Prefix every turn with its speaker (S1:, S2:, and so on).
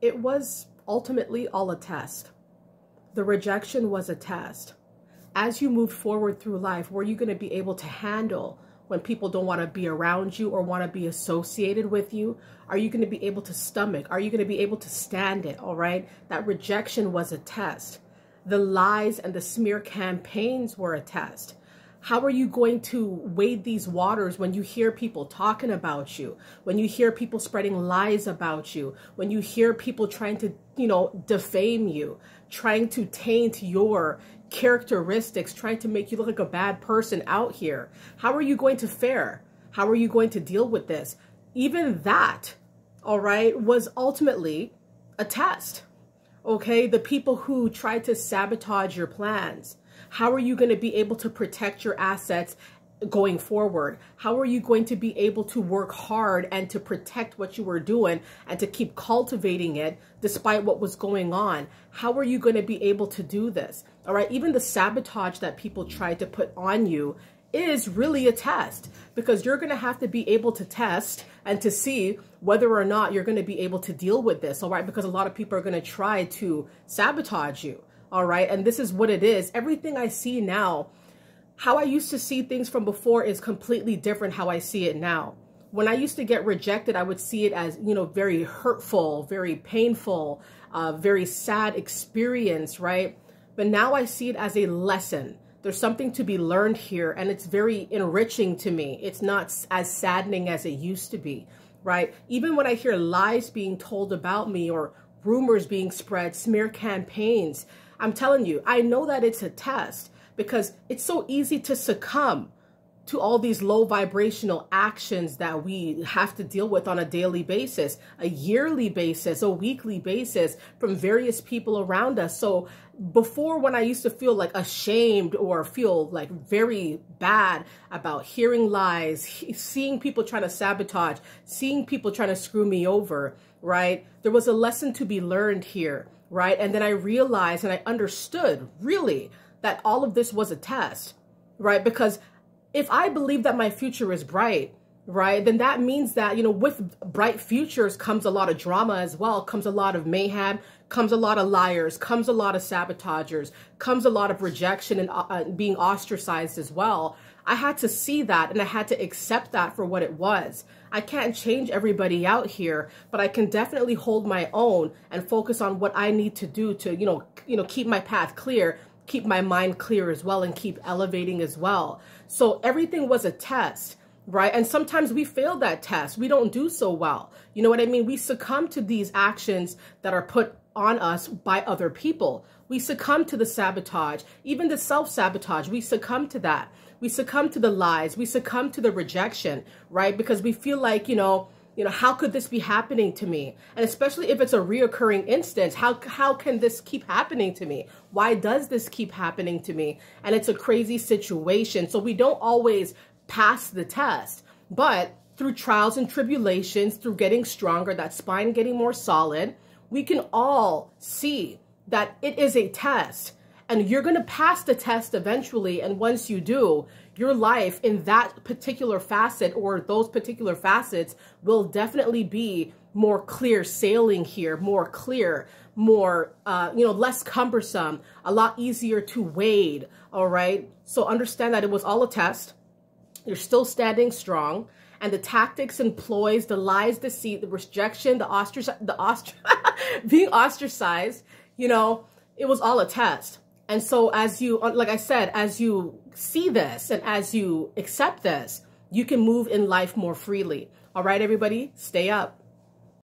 S1: It was ultimately all a test. The rejection was a test. As you moved forward through life, were you going to be able to handle when people don't want to be around you or want to be associated with you? Are you going to be able to stomach? Are you going to be able to stand it? All right. That rejection was a test. The lies and the smear campaigns were a test. How are you going to wade these waters when you hear people talking about you, when you hear people spreading lies about you, when you hear people trying to, defame you, trying to taint your characteristics, trying to make you look like a bad person out here? How are you going to fare? How are you going to deal with this? Even that, all right, was ultimately a test. Okay, the people who tried to sabotage your plans, how are you going to be able to protect your assets going forward? How are you going to be able to work hard and to protect what you were doing and to keep cultivating it despite what was going on? How are you going to be able to do this? All right, even the sabotage that people tried to put on you is really a test, because you're going to have to be able to test and to see whether or not you're going to be able to deal with this. All right, because a lot of people are going to try to sabotage you. All right, and this is what it is. Everything I see now, how I used to see things from before is completely different how I see it now. When I used to get rejected, I would see it as, very hurtful, very painful, very sad experience, right? But now I see it as a lesson. There's something to be learned here, and it's very enriching to me. It's not as saddening as it used to be, right? Even when I hear lies being told about me or rumors being spread, smear campaigns, I'm telling you, I know that it's a test, because it's so easy to succumb to all these low vibrational actions that we have to deal with on a daily basis, a yearly basis, a weekly basis from various people around us. So before, when I used to feel like ashamed or feel like very bad about hearing lies, seeing people trying to sabotage, seeing people trying to screw me over, right? There was a lesson to be learned here, right? And then I realized and I understood really that all of this was a test, right? Because if I believe that my future is bright, right, then that means that, with bright futures comes a lot of drama as well, comes a lot of mayhem, comes a lot of liars, comes a lot of sabotagers, comes a lot of rejection and being ostracized as well. I had to see that, and I had to accept that for what it was. I can't change everybody out here, but I can definitely hold my own and focus on what I need to do to, keep my path clear, keep my mind clear as well, and keep elevating as well. So everything was a test, right? And sometimes we fail that test. We don't do so well. You know what I mean? We succumb to these actions that are put on us by other people. We succumb to the sabotage, even the self-sabotage. We succumb to that. We succumb to the lies. We succumb to the rejection, right? Because we feel like, how could this be happening to me? And especially if it's a reoccurring instance, how can this keep happening to me? Why does this keep happening to me? And it's a crazy situation. So we don't always pass the test, but through trials and tribulations, through getting stronger, that spine getting more solid, we can all see that it is a test. And you're going to pass the test eventually. And once you do, your life in that particular facet or those particular facets will definitely be more clear sailing here, more clear, more, less cumbersome, a lot easier to wade. All right. So understand that it was all a test. You're still standing strong. And the tactics and ploys, the lies, deceit, the rejection, being ostracized, it was all a test. And so as you, like I said, as you see this and as you accept this, you can move in life more freely. All right, everybody, stay up.